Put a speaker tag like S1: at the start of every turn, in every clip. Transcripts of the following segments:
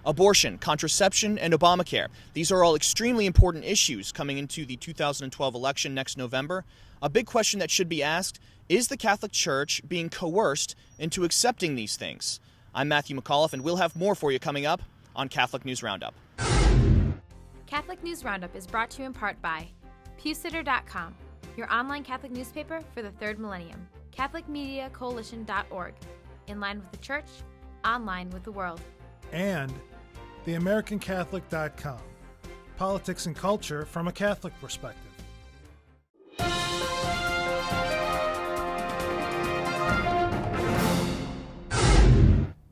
S1: Abortion, contraception, and Obamacare. These are all extremely important issues coming into the 2012 election next November. A big question that should be asked, is the Catholic Church being coerced into accepting these things? I'm Matthew McAuliffe, and we'll have more for you coming up on Catholic News Roundup.
S2: Catholic News Roundup is brought to you in part by PewSitter.com, your online Catholic newspaper for the third millennium, CatholicMediaCoalition.org, in line with the Church, online with the world.
S3: And theAmericanCatholic.com, politics and culture from a Catholic perspective.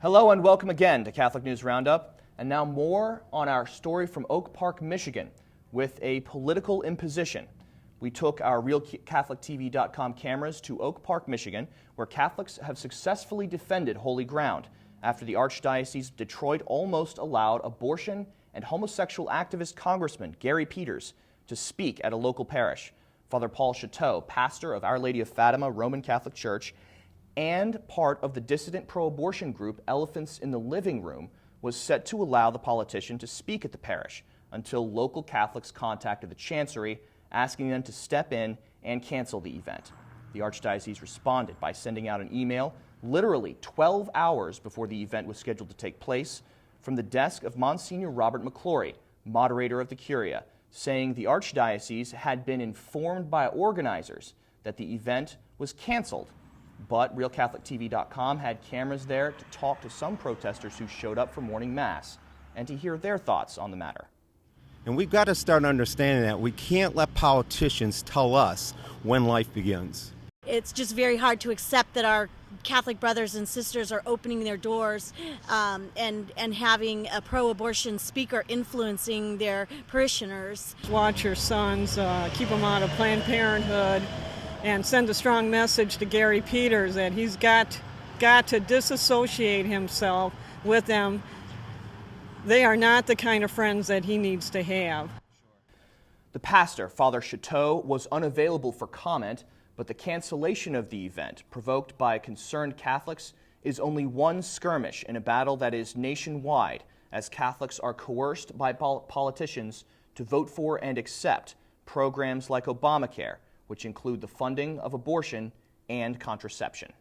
S1: Hello and welcome again to Catholic News Roundup. And now more on our story from Oak Park, Michigan, with a political imposition. We took our RealCatholicTV.com cameras to Oak Park, Michigan, where Catholics have successfully defended holy ground after the Archdiocese of Detroit almost allowed abortion and homosexual activist Congressman Gary Peters to speak at a local parish. Father Paul Chateau, pastor of Our Lady of Fatima Roman Catholic Church and part of the dissident pro-abortion group Elephants in the Living Room, was set to allow the politician to speak at the parish until local Catholics contacted the Chancery, asking them to step in and cancel the event. The Archdiocese responded by sending out an email literally 12 hours before the event was scheduled to take place from the desk of Monsignor Robert McClory, moderator of the Curia, saying the Archdiocese had been informed by organizers that the event was canceled. But RealCatholicTV.com had cameras there to talk to some protesters who showed up for morning mass and to hear their thoughts on the matter.
S4: And we've got to start understanding that we can't let politicians tell us when life begins.
S5: It's just very hard to accept that our Catholic brothers and sisters are opening their doors and having a pro-abortion speaker influencing their parishioners.
S6: Watch your sons, keep them out of Planned Parenthood, and send a strong message to Gary Peters that he's got to disassociate himself with them. They are not the kind of friends that he needs to have.
S1: The pastor, Father Chateau, was unavailable for comment, but the cancellation of the event, provoked by concerned Catholics, is only one skirmish in a battle that is nationwide, as Catholics are coerced by politicians to vote for and accept programs like Obamacare, which include the funding of abortion and contraception.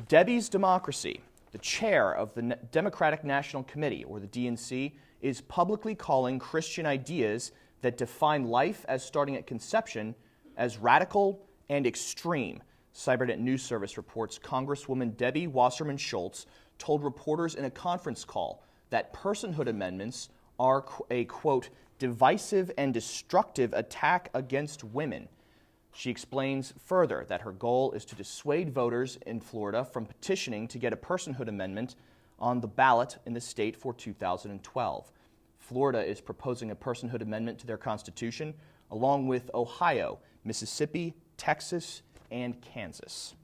S1: Debbie's Democracy, the chair of the Democratic National Committee, or the DNC, is publicly calling Christian ideas that define life as starting at conception as radical and extreme. Cybernet News Service reports Congresswoman Debbie Wasserman Schultz told reporters in a conference call that personhood amendments are a, quote, divisive and destructive attack against women. She explains further that her goal is to dissuade voters in Florida from petitioning to get a personhood amendment on the ballot in the state for 2012. Florida is proposing a personhood amendment to their constitution, along with Ohio, Mississippi, Texas, and Kansas.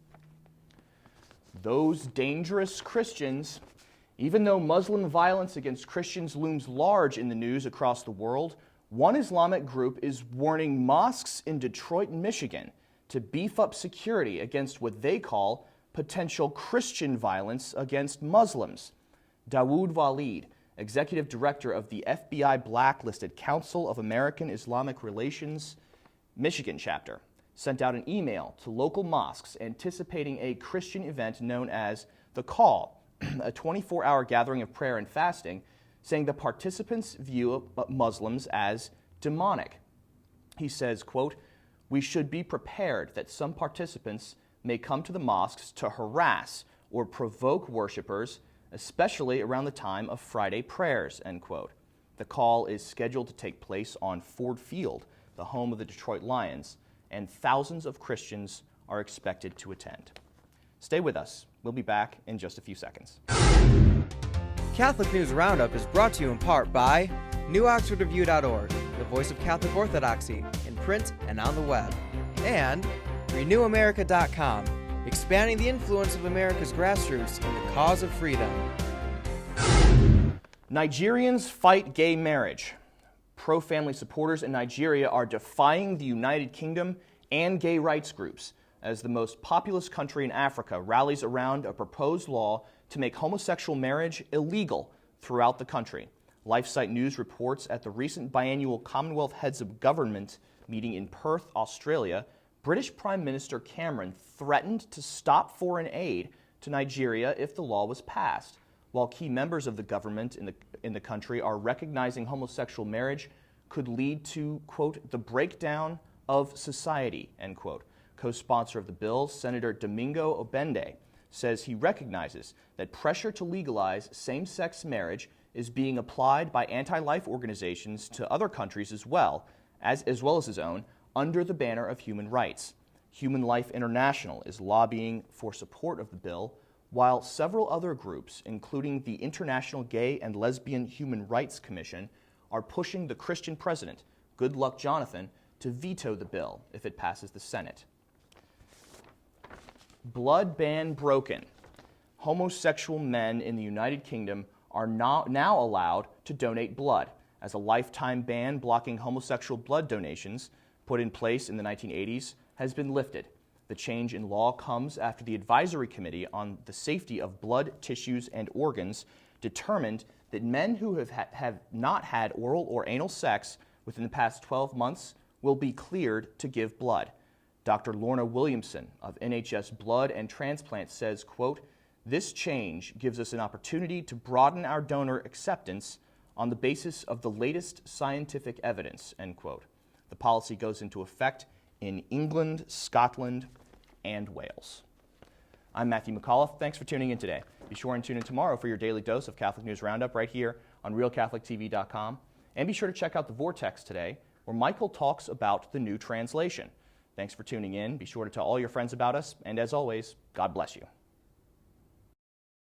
S1: Those dangerous Christians. Even though Muslim violence against Christians looms large in the news across the world, one Islamic group is warning mosques in Detroit, Michigan, to beef up security against what they call potential Christian violence against Muslims. Dawood Walid, executive director of the FBI blacklisted Council of American Islamic Relations Michigan chapter, sent out an email to local mosques anticipating a Christian event known as The Call, a 24-hour gathering of prayer and fasting, saying the participants view Muslims as demonic. He says, quote, "We should be prepared that some participants may come to the mosques to harass or provoke worshipers, especially around the time of Friday prayers," end quote. The call is scheduled to take place on Ford Field, the home of the Detroit Lions, and thousands of Christians are expected to attend. Stay with us. We'll be back in just a few seconds.
S7: Catholic News Roundup is brought to you in part by NewOxfordReview.org, the voice of Catholic Orthodoxy, in print and on the web, and RenewAmerica.com, expanding the influence of America's grassroots in the cause of freedom.
S1: Nigerians fight gay marriage. Pro-family supporters in Nigeria are defying the United Kingdom and gay rights groups as the most populous country in Africa rallies around a proposed law to make homosexual marriage illegal throughout the country. LifeSite News reports at the recent biannual Commonwealth Heads of Government meeting in Perth, Australia, British Prime Minister Cameron threatened to stop foreign aid to Nigeria if the law was passed, while key members of the government in the country are recognizing homosexual marriage could lead to, quote, the breakdown of society, end quote. Co-sponsor of the bill, Senator Domingo Obende, says he recognizes that pressure to legalize same-sex marriage is being applied by anti-life organizations to other countries as well as his own, under the banner of human rights. Human Life International is lobbying for support of the bill, while several other groups, including the International Gay and Lesbian Human Rights Commission, are pushing the Christian president, Goodluck Jonathan, to veto the bill if it passes the Senate. Blood ban broken. Homosexual men in the United Kingdom are now allowed to donate blood, as a lifetime ban blocking homosexual blood donations put in place in the 1980s has been lifted. The change in law comes after the Advisory Committee on the Safety of Blood, Tissues, and Organs determined that men who have not had oral or anal sex within the past 12 months will be cleared to give blood. Dr. Lorna Williamson of NHS Blood and Transplant says, quote, this change gives us an opportunity to broaden our donor acceptance on the basis of the latest scientific evidence, end quote. The policy goes into effect in England, Scotland, and Wales. I'm Matthew McAuliffe. Thanks for tuning in today. Be sure and tune in tomorrow for your daily dose of Catholic News Roundup right here on RealCatholicTV.com. And be sure to check out The Vortex today, where Michael talks about the new translation. Thanks for tuning in. Be sure to tell all your friends about us. And as always, God bless you.